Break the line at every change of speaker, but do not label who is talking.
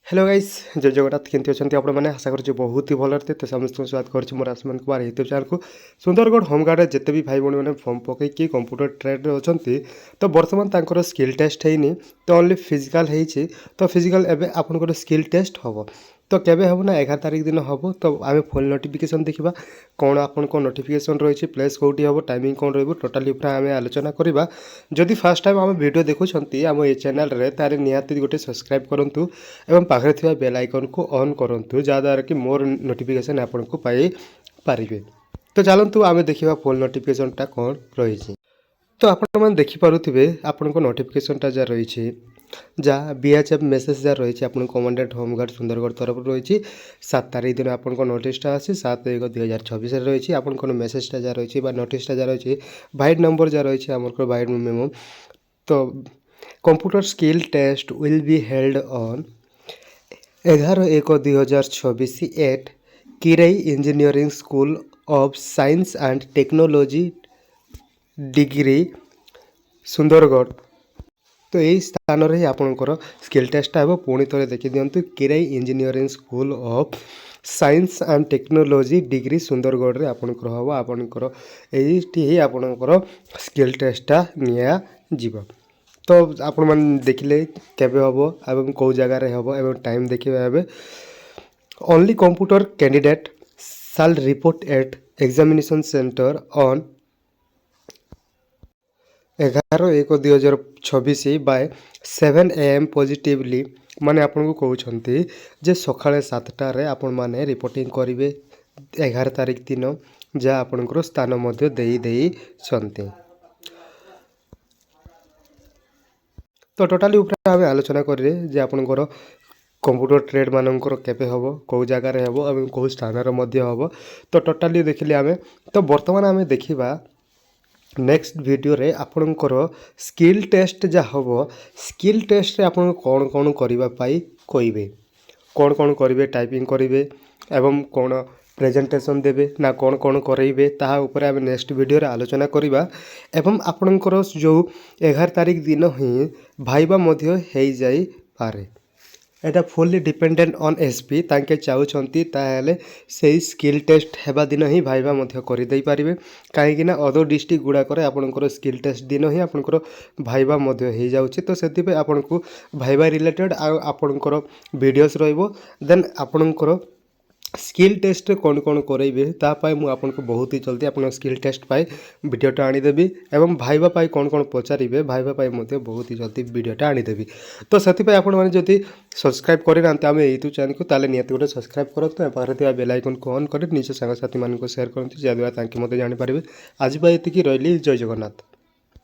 Hello guys जय जगन्नाथ केमती अच्छा आपण मैंने आशा कर बहुत ही भल तो समस्त स्वागत कर मोर आसमान कुमार यूट्यूब चैनल को सुंदरगढ़ होमगार्ड जिते भी भाई भाई मैंने फॉर्म पकईकि कंप्यूटर ट्रेड अच्छा तो बर्तमान तांकर स्किल टेस्ट है तो ओनली फिजिकाल होती तो फिजिकाल एवं आपंकर स्किल टेस्ट हम तो केबे हम ना 11 तारिख दिन हम तो आम फुल नोटिफिकेशन देखा कौन आपन को नोटिफिकेशन रही प्लेस कौटी हम टाइमिंग कौन रोटाली आम आलोचना करवा जदि फास्ट टाइम आम वीडियो देखुं आम ये चैनल रे तार निहाती गोटे सब्सक्राइब करूँ एवं पाखे थी बेल आइकन को ऑन करूँ जहाँद्वारा कि मोर नोटिफिकेशन आपन को पाई पारे। तो चलतु आम देखा फुल नोटिफिकेशनटा कौन रही तो आपने देखिपे आपण नोटिफिकेशनटा जहाँ रही जहाँ बीएचएफ मेसेज जहाँ रही आप कमांडेंट होमगार्ड सुंदरगढ़ तरफ रही 7 तारिख दिन आप नोटिसटा आसी 7/1/2024 रही आप मेसेजटा जहाँ रही नोटिसटा जहाँ रही वाइड नंबर जहाँ रही आम वाइड मेमो तो computer skill test will be held on 11/1/2024 at Kirei engineering school of science and technology degree Sundargarh. तो यही स्थान ही आपंकर स्किल टेस्टा हे पुणी थे देखी दिंतु Kirei engineering school of science and technology degree Sundargarh रे आपंकर हम आपंकर यही आपंकर स्किल टेस्टा निया जीव। तो आपण मैंने देखिले केबे हम एवं कौ जगार हम एवं टाइम देखिए एवं only computer candidate shall report at examination centre on 11/1/2024 by 7 AM positively माने आपन को कहते जे सकाଳେ 7टार आपण माने रिपोर्टिंग करेंगे 11 तारिख दिन जहाँ आपंकर स्थान मध्य देई छंती। तो टोटाली ऊपर आम आलोचना करें जे आपंकर कंप्यूटर ट्रेड मानकर केबे हम कौ जगार हम और कौ स्थान हम तो टोटाली देखिले आम तो बर्तमान आम देखा नेक्स्ट वीडियो रे आपणकर स्किल टेस्ट जहाँ हम स्किल टेस्ट रे आपन कौन कौन करने कहे कौन कौन करेंगे टाइपिंग करेंगे एवं कौन प्रेजेंटेशन देवे ना कौन कौन करेंगे ताहा ऊपर आम नेक्स्ट वीडियो रे आलोचना करवा एवं आपणकर जो 11 तारिख दिन ही भाइबा मध्य हो जाई पारे एटा फुल्ली डिपेंडेंट ऑन एसपी तांके चाहूँगी ताहले से स्किल टेस्ट हेबा दिन ही भाइबा मध्य करदे पारे कहीं अदर डिस्ट्रिक्ट गुड़ाकर आपंकर स्किल टेस्ट दिन ही आपंकर भाइबा मध्य हो जाऊँगी तो से आपन को भाइबा रिलेटेड आपंकर वीडियोस रहिबो देन आपंकर स्किल टेस्ट कौन कौन करेंगे तापाई मुझे आपको बहुत ही जल्दी आप स्किल टेस्ट पाई वीडियोटा आनीदेवी एवं भाइबा पाई कौन कौन पचारे भाइबा पाई मुझे बहुत ही जल्दी वीडियोटा आनीदेवी। तो से आपड़ी सब्सक्राइब करना आम यूट्यूब चैनल को ताले निहाती गोटे सब्सक्राइब करूँ पाखे बेल आइकन को ऑन कर निज सांगसाथी मान शेयर करते जहाँद्वारा मत जानीपारे। आज ये रही जय जगन्नाथ।